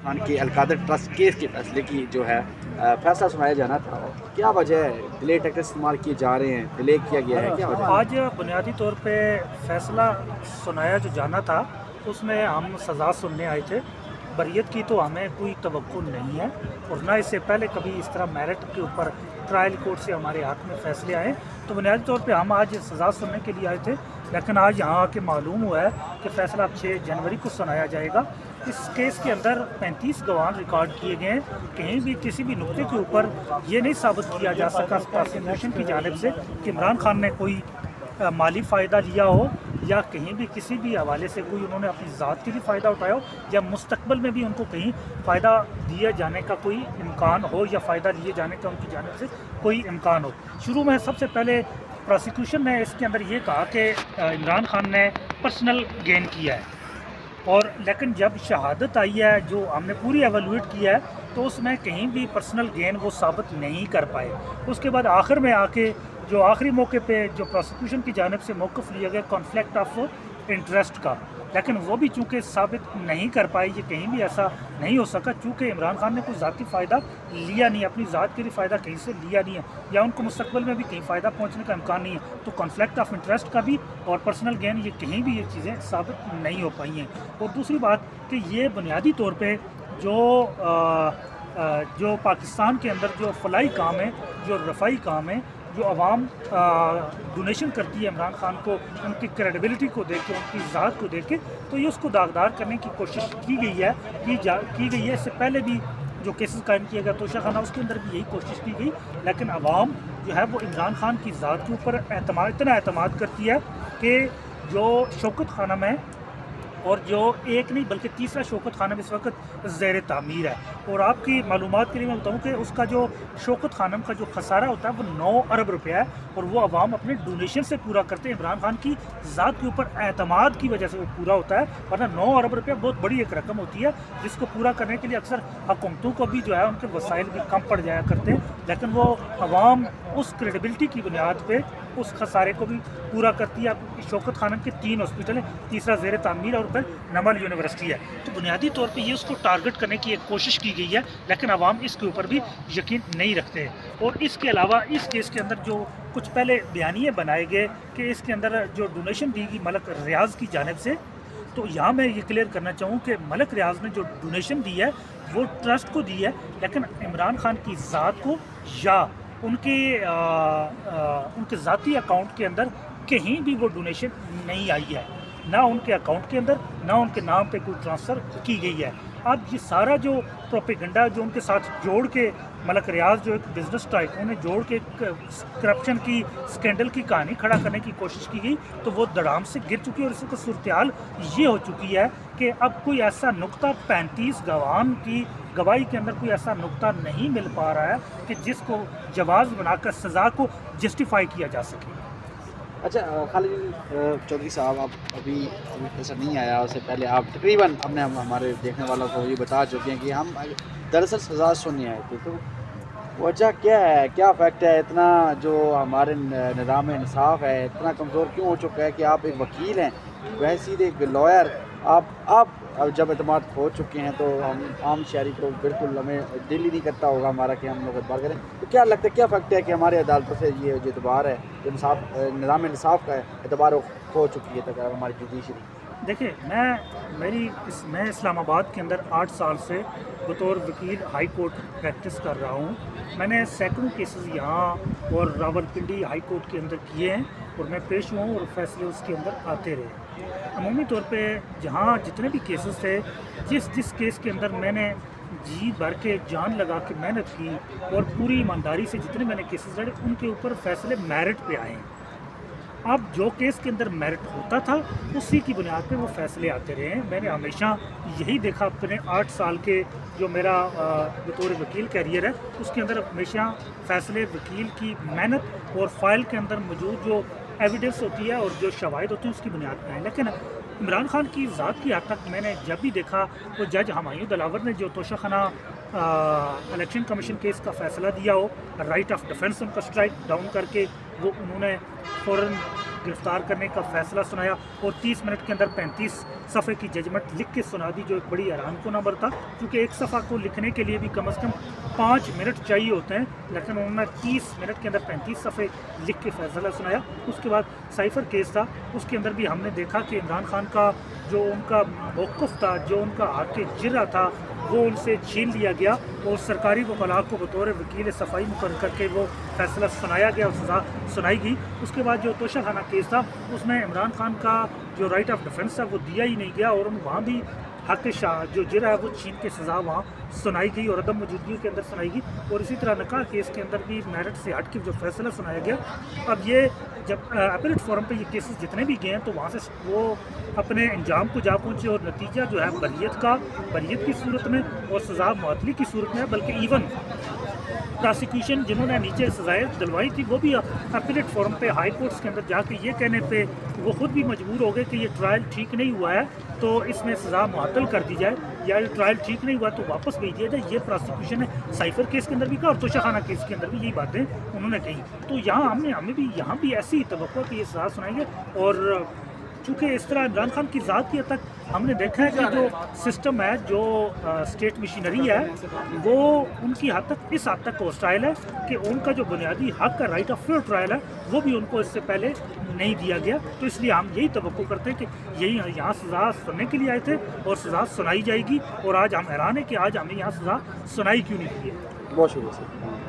خان کے القادر trust case کے فیصلے کی جو ہے فیصلہ سنایا جانا تھا، کیا وجہ ہے ڈیلے ٹیکٹس استعمال کیے جا رہے ہیں، ڈیلے کیا گیا ہے، کیا وجہ ہے؟ آج بنیادی طور پہ فیصلہ سنایا جو جانا تھا اس میں ہم سزا سننے آئے تھے. بریت کی تو ہمیں کوئی توقع نہیں ہے اور نہ اس سے پہلے کبھی اس طرح میرٹ کے اوپر ٹرائل کورٹ سے ہمارے ہاتھ میں فیصلے آئے. تو بنیادی طور پہ ہم آج سزا سننے کے لیے آئے تھے، لیکن آج یہاں آ کے معلوم ہوا ہے کہ فیصلہ اب 6 جنوری کو سنایا جائے گا. اس کیس کے اندر 35 گواہ ریکارڈ کیے گئے ہیں. کہیں بھی کسی بھی نقطے کے اوپر یہ نہیں ثابت کیا جا سکا پروسیکیوشن کی جانب سے کہ عمران خان نے کوئی مالی فائدہ لیا ہو یا کہیں بھی کسی بھی حوالے سے کوئی انہوں نے اپنی ذات کے لیے فائدہ اٹھایا ہو یا مستقبل میں بھی ان کو کہیں فائدہ دیے جانے کا کوئی امکان ہو یا فائدہ لیے جانے کا ان کی جانب سے کوئی امکان ہو. شروع میں سب سے پہلے پروسیکیوشن نے اس کے اندر یہ کہا کہ عمران خان نے پرسنل گین کیا ہے، اور لیکن جب شہادت آئی ہے جو ہم نے پوری ایویلویٹ کیا ہے تو اس میں کہیں بھی پرسنل گین وہ ثابت نہیں کر پائے. اس کے بعد آخر میں آ کے جو آخری موقع پہ جو پروسیکیوشن کی جانب سے موقف لیا گیا کانفلکٹ آف انٹرسٹ کا، لیکن وہ بھی چونکہ ثابت نہیں کر پائی. یہ کہیں بھی ایسا نہیں ہو سکا چونکہ عمران خان نے کوئی ذاتی فائدہ لیا نہیں، اپنی ذات کے لیے فائدہ کہیں سے لیا نہیں ہے یا ان کو مستقبل میں بھی کہیں فائدہ پہنچنے کا امکان نہیں ہے. تو کانفلکٹ آف انٹرسٹ کا بھی اور پرسنل گین یہ کہیں بھی یہ چیزیں ثابت نہیں ہو پائی ہیں. اور دوسری بات کہ یہ بنیادی طور پہ جو پاکستان کے اندر جو فلاحی کام ہے، جو رفائی کام ہے، جو عوام ڈونیشن کرتی ہے عمران خان کو ان کی کریڈیبلٹی کو دیکھ کے، ان کی ذات کو دیکھ کے، تو یہ اس کو داغدار کرنے کی کوشش کی گئی ہے کی گئی ہے. اس سے پہلے بھی جو کیسز قائم کیا گیا توشہ خانہ، اس کے اندر بھی یہی کوشش کی گئی، لیکن عوام جو ہے وہ عمران خان کی ذات کے اوپر اتنا اعتماد کرتی ہے کہ جو شوکت خانم ہے اور جو ایک نہیں بلکہ تیسرا شوکت خانم اس وقت زیر تعمیر ہے. اور آپ کی معلومات کے لیے میں بتاؤں کہ اس کا جو شوکت خانم کا جو خسارہ ہوتا ہے وہ 9 ارب روپیہ ہے، اور وہ عوام اپنے ڈونیشن سے پورا کرتے ہیں. عمران خان کی ذات کے اوپر اعتماد کی وجہ سے وہ پورا ہوتا ہے، ورنہ 9 ارب روپیہ بہت بڑی ایک رقم ہوتی ہے جس کو پورا کرنے کے لیے اکثر حکومتوں کو بھی جو ہے ان کے وسائل بھی کم پڑ جایا کرتے ہیں، لیکن وہ عوام اس کریڈیبلٹی کی بنیاد پہ اس خسارے کو بھی پورا کرتی ہے. شوکت خانم کے 3 ہاسپٹل ہیں، تیسرا زیر تعمیر اور پھر نمل یونیورسٹی ہے. تو بنیادی طور پہ یہ اس کو ٹارگٹ کرنے کی ایک کوشش کی گئی ہے، لیکن عوام اس کے اوپر بھی یقین نہیں رکھتے. اور اس کے علاوہ اس کیس کے اندر جو کچھ پہلے بیانیے بنائے گئے کہ اس کے اندر جو ڈونیشن دی گئی ملک ریاض کی جانب سے، تو یہاں میں یہ کلیئر کرنا چاہوں کہ ملک ریاض نے جو ڈونیشن دی ہے وہ ٹرسٹ کو دی ہے، لیکن عمران خان کی ذات کو یا ان کے ذاتی اکاؤنٹ کے اندر کہیں بھی وہ ڈونیشن نہیں آئی ہے، نہ ان کے اکاؤنٹ کے اندر نہ ان کے نام پہ کوئی ٹرانسفر کی گئی ہے. اب یہ سارا جو پروپیگنڈا جو ان کے ساتھ جوڑ کے ملک ریاض جو ایک بزنس ٹائکون نے جوڑ کے کرپشن کی اسکینڈل کی کہانی کھڑا کرنے کی کوشش کی گئی، تو وہ دڑام سے گر چکی ہے. اور اس کی صورتحال یہ ہو چکی ہے کہ اب کوئی ایسا نقطہ 35 گواہان کی گواہی کے اندر کوئی ایسا نقطہ نہیں مل پا رہا ہے کہ جس کو جواز بنا کر سزا کو جسٹیفائی کیا جا سکے. اچھا خالد چودھری صاحب، آپ ابھی ایسا نہیں آیا، اس سے پہلے آپ تقریباً ہم نے ہمارے دیکھنے والوں کو یہ بتا چکے ہیں کہ ہم دراصل سزا سننے آئے تھے. تو وجہ کیا ہے، کیا فیکٹ ہے اتنا جو ہمارے نظام انصاف ہے اتنا کمزور کیوں ہو چکا ہے کہ آپ ایک وکیل ہیں، ویسے ایک لائر، آپ جب اعتماد کھو چکے ہیں تو ہم عام شہری کو بالکل ہمیں دل ہی نہیں کرتا ہوگا ہمارا کہ ہم لوگ اعتبار کریں. تو کیا لگتا ہے، کیا فیکٹ ہے کہ ہمارے عدالتوں سے یہ جو اعتبار ہے، جو نظام انصاف کا ہے، اعتبار کھو چکی ہے تک ہماری جوڈیشری؟ دیکھیں، میں اسلام آباد کے اندر 8 سال سے بطور وکیل ہائی کورٹ پریکٹس کر رہا ہوں. میں نے سینکڑوں کیسز یہاں اور راولپنڈی ہائی کورٹ کے اندر کیے ہیں اور میں پیش ہوا ہوں اور فیصلے اس کے اندر آتے رہے. عمومی طور پہ جہاں جتنے بھی کیسز تھے، جس کیس کے اندر میں نے جی بھر کے جان لگا کے محنت کی اور پوری ایمانداری سے جتنے میں نے کیسز لڑے، ان کے اوپر فیصلے میرٹ پہ آئے ہیں. اب جو کیس کے اندر میرٹ ہوتا تھا اسی کی بنیاد پہ وہ فیصلے آتے رہے ہیں. میں نے ہمیشہ یہی دیکھا اپنے 8 سال کے جو میرا بطور وکیل کیریئر ہے اس کے اندر ہمیشہ فیصلے وکیل کی محنت اور فائل کے اندر موجود جو ایویڈنس ہوتی ہے اور جو شواہد ہوتی ہیں اس کی بنیاد پہ ہیں. لیکن عمران خان کی ذات کی حد تک میں نے جب بھی دیکھا وہ جج ہمایوں دلاور نے جو توشہ خانہ الیکشن کمیشن کیس کا فیصلہ دیا ہو، رائٹ آف ڈیفنس ان کا اسٹرائک ڈاؤن کر کے وہ انہوں نے فوراً گرفتار کرنے کا فیصلہ سنایا اور 30 منٹ کے اندر 35 صفحے کی ججمنٹ لکھ کے سنا دی، جو ایک بڑی حیران کن امر تھا، کیونکہ ایک صفحہ کو لکھنے کے لیے بھی کم از کم 5 منٹ چاہیے ہوتے ہیں، لیکن انہوں نے 30 منٹ کے اندر 35 صفحے لکھ کے فیصلہ سنایا۔ اس کے بعد سائفر کیس تھا، اس کے اندر بھی ہم نے دیکھا کہ عمران خان کا جو ان کا موقف تھا، جو ان کا حق جرہ تھا، وہ ان سے چھین لیا گیا اور سرکاری وکلاء کو بطور وکیل صفائی مقرر کر کے وہ فیصلہ سنایا گیا اور سزا سنائی گئی۔ اس کے بعد جو توشہ خانہ کیس تھا، اس میں عمران خان کا جو رائٹ آف ڈیفنس تھا وہ دیا ہی نہیں گیا اور وہاں بھی حق جو جرہ ہے وہ چھین کے سزا وہاں سنائی گئی اور عدم موجودگی کے اندر سنائی گئی۔ اور اسی طرح نکاح کیس کے اندر بھی میرٹ سے ہٹ کے جو فیصلہ سنایا گیا۔ اب یہ جب اپیلیٹ فورم پہ یہ کیسز جتنے بھی گئے ہیں تو وہاں سے وہ اپنے انجام کو جا پہنچے اور نتیجہ جو ہے بریت کی صورت میں اور سزا معطلی کی صورت میں ہے، بلکہ ایون پراسیکیوشن جنہوں نے نیچے سزائیں دلوائی تھی وہ بھی اپیلیٹ فورم پہ ہائی کورٹس کے اندر جا کے یہ کہنے پہ وہ خود بھی مجبور ہو گئے کہ یہ ٹرائل ٹھیک نہیں ہوا ہے تو اس میں سزا معطل کر دی جائے، یا یہ ٹرائل ٹھیک نہیں ہوا تو واپس بھیج دیا جائے۔ یہ پراسیکیوشن ہے سائفر کیس کے اندر بھی کہا اور توشہ خانہ کیس کے اندر بھی یہی باتیں انہوں نے کہی۔ تو یہاں ہمیں بھی یہاں بھی ایسی توقع کہ یہ سزا سنائیں گے، اور چونکہ اس طرح عمران خان کی ذات کی حد تک ہم نے دیکھا ہے کہ جو سسٹم ہے، جو اسٹیٹ مشینری ہے، وہ ان کی حد تک اس حد تک ہوسٹائل ہے کہ ان کا جو بنیادی حق کا رائٹ آف فیئر ٹرائل ہے وہ بھی ان کو اس سے پہلے نہیں دیا گیا۔ تو اس لیے ہم یہی توقع کرتے ہیں کہ یہی یہاں سزا سننے کے لیے آئے تھے اور سزا سنائی جائے گی، اور آج ہم حیران ہیں کہ آج ہمیں یہاں سزا سنائی کیوں نہیں دی ہے۔ بہت شکریہ سر۔